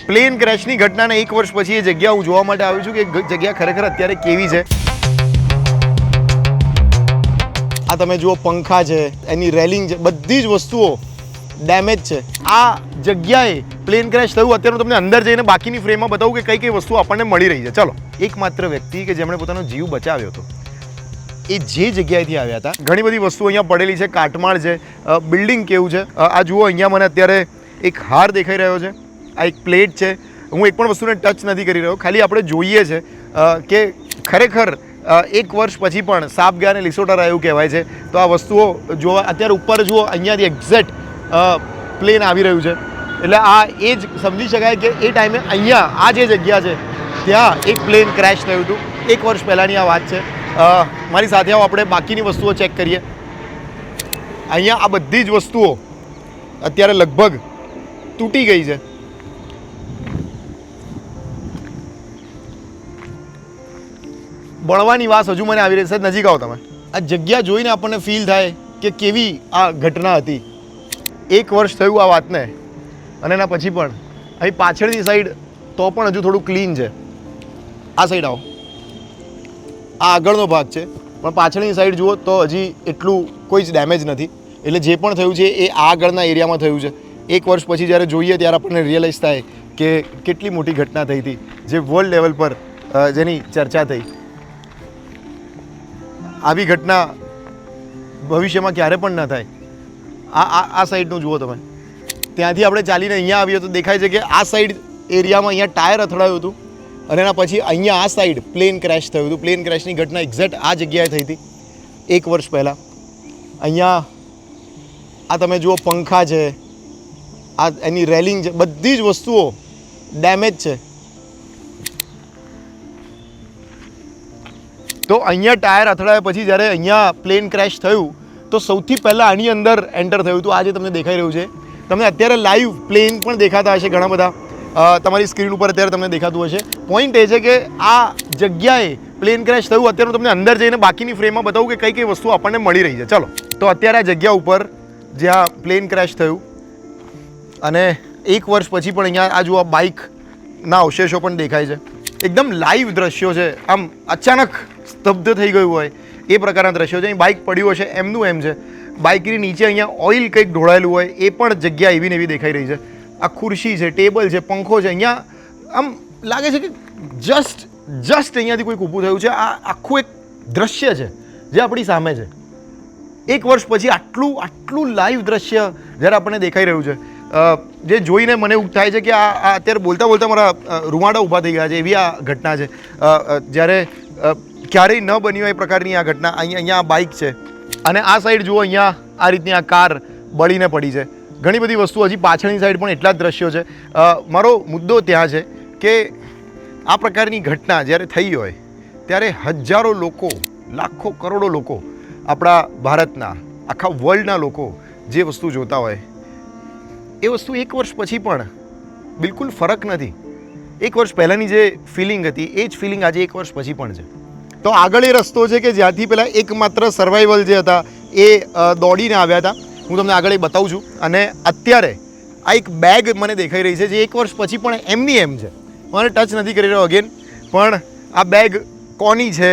Plane ક્રેશની ઘટનાના 1 વર્ષ પછી એ જગ્યા હું જોવા માટે આવ્યો છું કે જગ્યા ખરેખર અત્યારે કેવી છે. આ તમે જુઓ પંખા છે, એની રેલિંગ છે, બધી જ વસ્તુઓ ડેમેજ છે. આ જગ્યાએ પ્લેન ક્રેશ થયું અત્યારે તમને અંદર જઈને બાકીની ફ્રેમમાં બતાવું કે કઈ કઈ વસ્તુઓ આપણને મળી રહી છે. ચલો, એકમાત્ર વ્યક્તિ કે જેમણે પોતાનો જીવ બચાવ્યો હતો એ જે જગ્યાએથી આવ્યા હતા, ઘણી બધી વસ્તુઓ અહીંયા પડેલી છે, કાટમાળ છે, બિલ્ડિંગ કેવું છે. આ જુઓ, અહીંયા મને અત્યારે એક હાર દેખાઈ રહ્યો છે, આ એક પ્લેટ છે. હું એક પણ વસ્તુને ટચ નથી કરી રહ્યો, ખાલી આપણે જોઈએ છે કે ખરેખર 1 વર્ષ પછી પણ સાપ ગયા અને લીસોટા રહ્યા એવું કહેવાય છે. તો આ વસ્તુઓ જોવા અત્યારે ઉપર જુઓ, અહીંયાથી એક્ઝેક્ટ પ્લેન આવી રહ્યું છે. એટલે આ એ જ સમજી શકાય કે એ ટાઈમે અહીંયા આ જે જગ્યા છે ત્યાં એક પ્લેન ક્રેશ થયું હતું. 1 વર્ષ પહેલાંની આ વાત છે. મારી સાથે આવો, આપણે બાકીની વસ્તુઓ ચેક કરીએ. અહીંયા આ બધી જ વસ્તુઓ અત્યારે લગભગ તૂટી ગઈ છે. બળવાની વાસ હજુ મને આવી રહી છે. નજીક આવો તમે. આ જગ્યા જોઈને આપણને ફીલ થાય કે કેવી આ ઘટના હતી. 1 વર્ષ થયું આ વાતને, અને એના પછી પણ અહીં પાછળની સાઈડ તો પણ હજુ થોડું ક્લીન છે. આ સાઈડ આવો, આ આગળનો ભાગ છે, પણ પાછળની સાઈડ જુઓ તો હજી એટલું કોઈ જ ડેમેજ નથી. એટલે જે પણ થયું છે એ આગળના એરિયામાં થયું છે. 1 વર્ષ પછી જ્યારે જોઈએ ત્યારે આપણને રિયલાઇઝ થાય કે કેટલી મોટી ઘટના થઈ હતી, જે વર્લ્ડ લેવલ પર જેની ચર્ચા થઈ. આવી ઘટના ભવિષ્યમાં ક્યારે પણ ન થાય. આ સાઈડનું જુઓ તમે. ત્યાંથી આપણે ચાલીને અહીંયા આવીએ તો દેખાય છે કે આ સાઈડ એરિયામાં અહીંયા ટાયર અથડાયું હતું, અને એના પછી અહીંયા આ સાઈડ પ્લેન ક્રેશ થયું હતું. પ્લેન ક્રેશની ઘટના એક્ઝેક્ટ આ જગ્યાએ થઈ હતી 1 વર્ષ પહેલાં. અહીંયા આ તમે જુઓ પંખા છે, આ એની રેલિંગ છે, બધી જ વસ્તુઓ ડેમેજ છે. તો અહીંયા ટાયર અથડાયા પછી જ્યારે અહીંયા પ્લેન ક્રેશ થયું તો સૌથી પહેલાં આની અંદર એન્ટર થયું હતું. આ જે તમને દેખાઈ રહ્યું છે, તમને અત્યારે લાઈવ પ્લેન પણ દેખાતા હશે ઘણા બધા, તમારી સ્ક્રીન ઉપર અત્યારે તમને દેખાતું હશે. પોઈન્ટ એ છે કે આ જગ્યાએ પ્લેન ક્રેશ થયું અત્યારે તમને અંદર જઈને બાકીની ફ્રેમમાં બતાવું કે કઈ કઈ વસ્તુઓ આપણને મળી રહી છે. ચલો, તો અત્યારે આ જગ્યા ઉપર જ્યાં પ્લેન ક્રેશ થયું અને 1 વર્ષ પછી પણ અહીંયા આ જુઓ બાઇકના અવશેષો પણ દેખાય છે. એકદમ લાઈવ દ્રશ્યો છે. આમ અચાનક સ્તબ્ધ થઈ ગયું હોય એ પ્રકારના દ્રશ્યો છે. અહીં બાઇક પડ્યું હશે એમનું એમ છે. બાઇકની નીચે અહીંયા ઓઇલ કંઈક ઢોળાયેલું હોય એ પણ જગ્યા એવી ને એવી દેખાઈ રહી છે. આ ખુરશી છે, ટેબલ છે, પંખો છે. અહીંયા આમ લાગે છે કે જસ્ટ અહીંયાથી કોઈક ઊભું થયું છે. આ આખું એક દ્રશ્ય છે જે આપણી સામે છે. 1 વર્ષ પછી આટલું લાઈવ દ્રશ્ય જ્યારે આપણને દેખાઈ રહ્યું છે, જે જોઈને મને એવું થાય છે કે આ અત્યારે બોલતા બોલતા મારા રૂવાડા ઊભા થઈ ગયા છે. એવી આ ઘટના છે. જ્યારે ક્યારેય ન બની હોય એ પ્રકારની આ ઘટના. અહીંયા આ બાઇક છે, અને આ સાઈડ જુઓ, અહીંયા આ રીતની આ કાર બળીને પડી છે. ઘણી બધી વસ્તુઓ હજી પાછળની સાઈડ પણ એટલા જ દ્રશ્યો છે. મારો મુદ્દો ત્યાં છે કે આ પ્રકારની ઘટના જ્યારે થઈ હોય ત્યારે હજારો લોકો, લાખો કરોડો લોકો, આપણા ભારતના, આખા વર્લ્ડના લોકો જે વસ્તુ જોતા હોય એ વસ્તુ 1 વર્ષ પછી પણ બિલકુલ ફરક નથી. 1 વર્ષ પહેલાંની જે ફિલિંગ હતી એ જ ફિલિંગ આજે 1 વર્ષ પછી પણ છે. તો આગળ એ રસ્તો છે કે જ્યાંથી પહેલાં એકમાત્ર સર્વાઈવલ જે હતા એ દોડીને આવ્યા હતા. હું તમને આગળ એ બતાવું છું. અને અત્યારે આ એક બેગ મને દેખાઈ રહી છે જે 1 વર્ષ પછી પણ એમની એમ છે. મને ટચ નથી કરી રહ્યો અગેન, પણ આ બેગ કોની છે,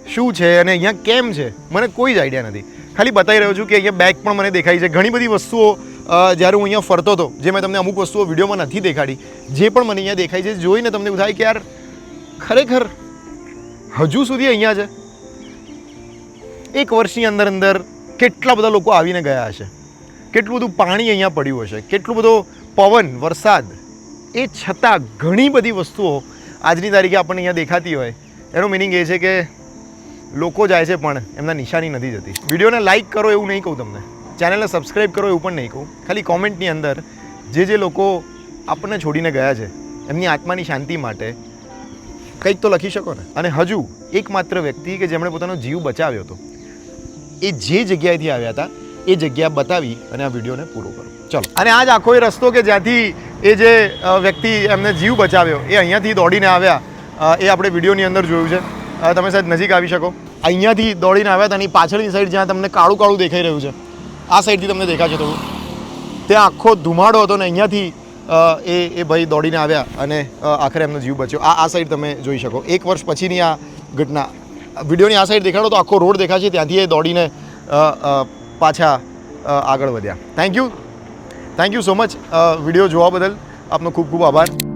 શું છે અને અહીંયા કેમ છે મને કોઈ જ આઈડિયા નથી. ખાલી બતાવી રહ્યો છું કે અહીંયા બેગ પણ મને દેખાય છે. ઘણી બધી વસ્તુઓ જ્યારે હું અહીંયા ફરતો હતો, જે મેં તમને અમુક વસ્તુઓ વિડીયોમાં નથી દેખાડી, જે પણ મને અહીંયા દેખાય છે, જોઈને તમને એવું થાય કે યાર ખરેખર હજુ સુધી અહીંયા છે. 1 વર્ષની અંદર કેટલા બધા લોકો આવીને ગયા હશે, કેટલું બધું પાણી અહીંયા પડ્યું હશે, કેટલું બધો પવન, વરસાદ. એ છતાં ઘણી બધી વસ્તુઓ આજની તારીખે આપણને અહીંયા દેખાતી હોય. એનો મિનિંગ એ છે કે લોકો જાય છે પણ એમના નિશાની નથી જતી. વિડીયોને લાઇક કરો એવું નહીં કહું તમને, ચેનલને સબસ્ક્રાઈબ કરો એવું પણ નહીં કહું. ખાલી કોમેન્ટની અંદર જે લોકો આપણને છોડીને ગયા છે એમની આત્માની શાંતિ માટે કંઈક તો લખી શકો ને. અને હજુ એકમાત્ર વ્યક્તિ કે જેમણે પોતાનો જીવ બચાવ્યો હતો એ જે જગ્યાએથી આવ્યા હતા એ જગ્યા બતાવી અને આ વિડીયોને પૂરો કરો. ચલો, અને આ જ આખો એ રસ્તો કે જ્યાંથી એ જે વ્યક્તિ એમને જીવ બચાવ્યો એ અહીંયાથી દોડીને આવ્યા એ આપણે વિડીયોની અંદર જોયું છે. તમે સાહેબ નજીક આવી શકો. અહીંયાથી દોડીને આવ્યા હતા, એની પાછળની સાઈડ જ્યાં તમને કાળું કાળું દેખાઈ રહ્યું છે, આ સાઈડથી તમને દેખાશે થોડું, ત્યાં આખો ધુમાડો હતો ને અહીંયાથી એ ભાઈ દોડીને આવ્યા અને આખરે એમનો જીવ બચ્યો. આ સાઈડ તમે જોઈ શકો 1 વર્ષ પછીની આ ઘટના. વિડીયોની આ સાઈડ દેખાડો તો આખો રોડ દેખાશે, ત્યાંથી એ દોડીને પાછા આગળ વધ્યા. Thank you so much video જોવા બદલ. આપનો ખૂબ ખૂબ આભાર.